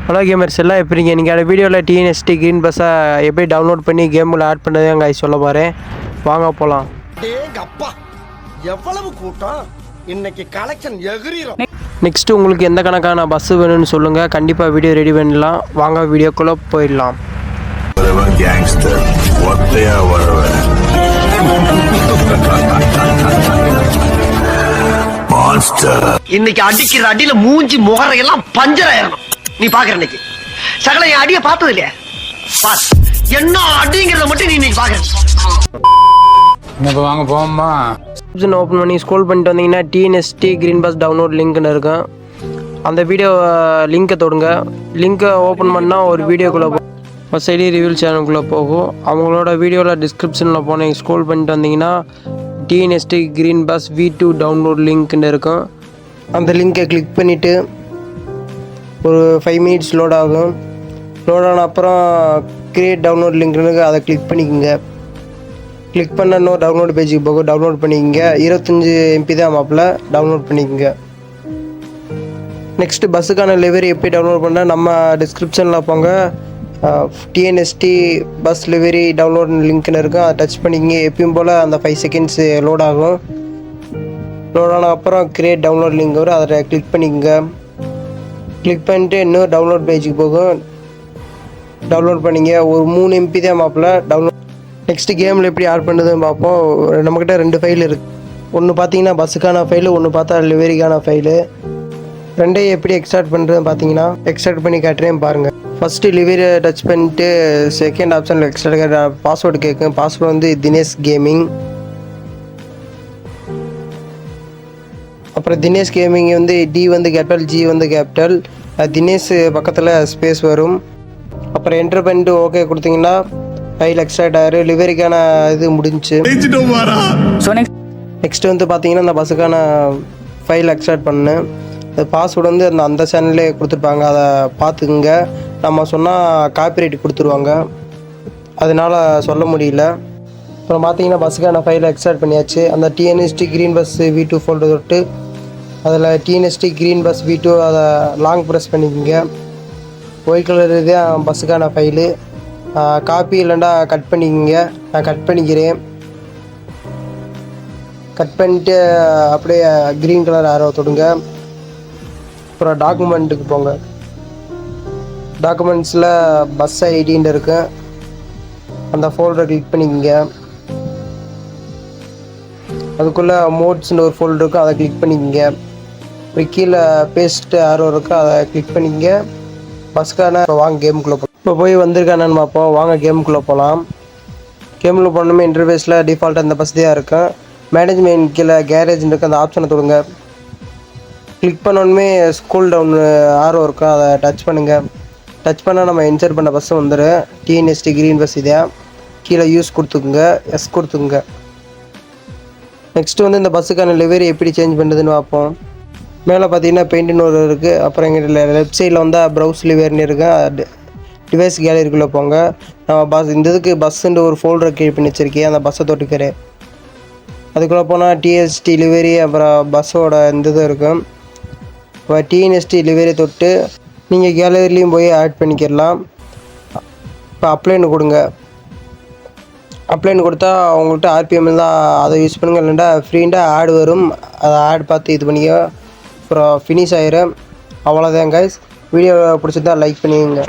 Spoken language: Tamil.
ஹலோ கேமர்ஸ் எல்லாம் எப்படிங்க? நீங்கள் வீடியோவில் டிஎன்எஸ்டி க்ரீன் பஸ்ஸை எப்படி டவுன்லோட் பண்ணி கேமில் ஆட் பண்ணுறது அங்கே சொல்ல போகிறேன். வாங்க போகலாம். அப்பா எவ்வளவு கூட்டம் இன்னைக்கு கலெக்ஷன் எகிரிரும். நெக்ஸ்ட்டு உங்களுக்கு எந்த கணக்கான பஸ்ஸு வேணும்னு சொல்லுங்கள். கண்டிப்பாக வீடியோ ரெடி பண்ணலாம். வாங்க வீடியோக்குள்ளே போயிடலாம். இன்னைக்கு அடிக்கிற அடியில மூஞ்சி முகரையெல்லாம் பஞ்சர் ஆயிரணும். நீ பாக்குற இன்னைக்கு சகல என் அடிய பார்த்தது இல்லையா? பாஸ் என்ன அடிங்கிறத மட்டும் நீ இன்னைக்கு பாக்குற. வாங்க போமா. ஓப்பன் பண்ணி ஸ்க்ரோல் பண்ணிட்டு வந்தீங்கன்னா டிஎன்எஸ்டி க்ரீன் பஸ் டவுன்லோட் லிங்க்னு இருக்கும். அந்த வீடியோ லிங்க்கை தொடுங்க. லிங்க்கை ஓப்பன் பண்ணால் ஒரு வீடியோக்குள்ளே போகும். ஃபஸ்ட் ஐடி ரிவ்யூ சேனலுக்குள்ளே போகும். அவங்களோட வீடியோவில் டிஸ்கிரிப்ஷனில் போனேன் ஸ்க்ரோல் பண்ணிட்டு வந்தீங்கன்னா டிஎன்எஸ்டி க்ரீன் பஸ் V2 டவுன்லோட் லிங்க்னு இருக்கும். அந்த லிங்கை கிளிக் பண்ணிவிட்டு ஒரு 5 மினிட்ஸ் லோட் ஆகும். லோட் ஆன அப்புறம் கிரியேட் டவுன்லோட் லிங்க்னு அதை கிளிக் பண்ணிக்கோங்க. கிளிக் பண்ண இன்னும் டவுன்லோட் பேஜுக்கு போகும். டவுன்லோட் பண்ணிக்கோங்க. 25 MB தான் மாப்பில் டவுன்லோட் பண்ணிக்கோங்க. நெக்ஸ்ட்டு பஸ்ஸுக்கான லிவரி எப்படி டவுன்லோட் பண்ணால் நம்ம டிஸ்கிரிப்ஷனில் போங்க. டிஎன்எஸ்டி பஸ் லிவரி டவுன்லோட் லிங்க்னு இருக்கும். அதை டச் பண்ணிக்கிங்க. எப்பயும் போல் அந்த 5 செகண்ட்ஸ் லோட் ஆகும். லோட் ஆன அப்புறம் கிரியேட் டவுன்லோட் லிங்க் வரும். அதை கிளிக் பண்ணிக்கோங்க. கிளிக் பண்ணிட்டு இன்னும் டவுன்லோட் பேஜுக்கு போகும். டவுன்லோட் பண்ணிங்க. ஒரு 3 MB தான் மாப்பில் டவுன்லோட். நெக்ஸ்ட்டு கேமில் எப்படி ஆட் பண்ணுறதுன்னு பார்ப்போம். நம்மக்கிட்ட 2 ஃபைல் இருக்குது. ஒன்று பார்த்தீங்கன்னா பஸ்ஸுக்கான ஃபைலு, ஒன்று பார்த்தா லிவரிக்கான ஃபைலு. ரெண்டையும் எப்படி எக்ஸ்ட்ராக்ட் பண்ணுறதுன்னு பார்த்தீங்கன்னா எக்ஸ்ட்ராக்ட் பண்ணி காட்டுறேன் பாருங்கள். ஃபஸ்ட்டு லிவரி டச் பண்ணிட்டு செகண்ட் ஆப்ஷனில் எக்ஸ்ட்ராக்ட் பாஸ்வேர்டு கேட்கும். பாஸ்வேர்டு வந்து தினேஷ் கேமிங். அப்புறம் தினேஷ் கேமிங் வந்து டி வந்து கேபிட்டல், ஜி வந்து கேபிட்டல். தினேஷ் பக்கத்தில் ஸ்பேஸ் வரும். அப்புறம் என்ட்ரு பண்ணிட்டு ஓகே கொடுத்தீங்கன்னா ஃபைல் எக்ஸ்ட்ராக்ட் ஆகிடும். லிவரிக்கான இது முடிஞ்சு. நெக்ஸ்ட் வந்து பார்த்தீங்கன்னா இந்த பஸ்ஸுக்கான ஃபைல் எக்ஸ்ட்ராக்ட் பண்ணு. அது பாஸ்வேர்டு வந்து அந்த சேனல்லே கொடுத்துருப்பாங்க. அதை பார்த்துக்குங்க. நம்ம சொன்னால் காப்பிரைட் கொடுத்துருவாங்க. அதனால் சொல்ல முடியல. அப்புறம் பார்த்தீங்கன்னா பஸ்ஸுக்கான ஃபைலை எக்ஸ்ட்ராக்ட் பண்ணியாச்சு. அந்த டிஎன்எஸ்டி க்ரீன் பஸ் V2 ஃபோல்டர் தொட்டு அதில் டிஎன்எஸ்டி க்ரீன் பஸ் V2 அதை லாங் ப்ரெஸ் பண்ணிக்கோங்க. ஒயிட் கலர் தான் பஸ்ஸுக்கான ஃபைலு. காப்பி இல்லைண்டா கட் பண்ணிக்கோங்க. நான் கட் பண்ணிக்கிறேன். கட் பண்ணிட்டு அப்படியே க்ரீன் கலர் ஆரோ தொடுங்க. அப்புறம் டாக்குமெண்ட்டுக்கு போங்க. டாக்குமெண்ட்ஸில் பஸ் ஐடின்னு இருக்கு. அந்த ஃபோல்டரை கிளிக் பண்ணிக்கோங்க. அதுக்குள்ளே மோட்ஸ்னு ஒரு ஃபோல்டர் இருக்கும். அதை கிளிக் பண்ணிக்கோங்க. அப்புறம் கீழே பேஸ்ட் ஆரோ இருக்குது. அதை கிளிக் பண்ணிக்கோங்க. பஸ்ஸுக்கான இப்போ வாங்க கேமுக்குள்ளே போகலாம். இப்போ போய் வந்திருக்கானு பார்ப்போம். வாங்க கேமுக்குள்ளே போகலாம். கேமுக்குள்ளே போனோமே இன்டர்ஃபேஸில் டிஃபால்ட்டாக இந்த பஸ் தான் இருக்கும். மேனேஜ்மெண்ட் கீழே கேரேஜ்னு இருக்குது. அந்த ஆப்ஷனை தொடுங்க. கிளிக் பண்ணோன்னே ஸ்கூல் டவுன் ஆரோ இருக்கும். அதை டச் பண்ணுங்கள். டச் பண்ணால் நம்ம இன்சர்ட் பண்ண பஸ்ஸு வந்துடும். டிஎன்எஸ்டி க்ரீன் பஸ் இதே. கீழே யூஸ் கொடுத்துக்குங்க. எஸ் கொடுத்துக்குங்க. நெக்ஸ்ட்டு வந்து இந்த பஸ்ஸுக்கான லிவரி எப்படி சேஞ்ச் பண்ணுறதுன்னு பார்ப்போம். மேலே பார்த்தீங்கன்னா பெயிண்ட்னு ஒரு இருக்குது. அப்புறம் எங்கள் லெஃப்ட் சைடில் வந்தால் ப்ரௌஸ் லிவர்னு இருக்குது. டிவைஸ் கேலரிக்குள்ளே போங்க. நம்ம பஸ் இந்த இதுக்கு பஸ்ஸுன்ற ஒரு ஃபோல்டரை கிரியேட் பண்ணி வச்சுருக்கேன். அந்த பஸ்ஸை தொட்டுக்கிறேன். அதுக்குள்ளே போனால் டிஎஸ்டி லிவரி அப்புறம் பஸ்ஸோட இந்த இது இருக்கும். இப்போ டிஎன்எஸ்டி லிவரி தொட்டு நீங்கள் கேலரிலையும் போய் ஆட் பண்ணிக்கிடலாம். இப்போ அப்ளைன்னு கொடுங்க. அப்ளைன்னு கொடுத்தா அவங்கள்ட்ட RPM தான் அதை யூஸ் பண்ணுங்க. இல்லைண்டா ஃப்ரீண்டாக ஆட் வரும். அதை ஆட் பார்த்து இது பண்ணிக்க. அப்புறம் ஃபினிஷ் ஆகிரும். அவ்வளோதான் கைஸ். வீடியோ பிடிச்சிருந்தா லைக் பண்ணிடுங்க.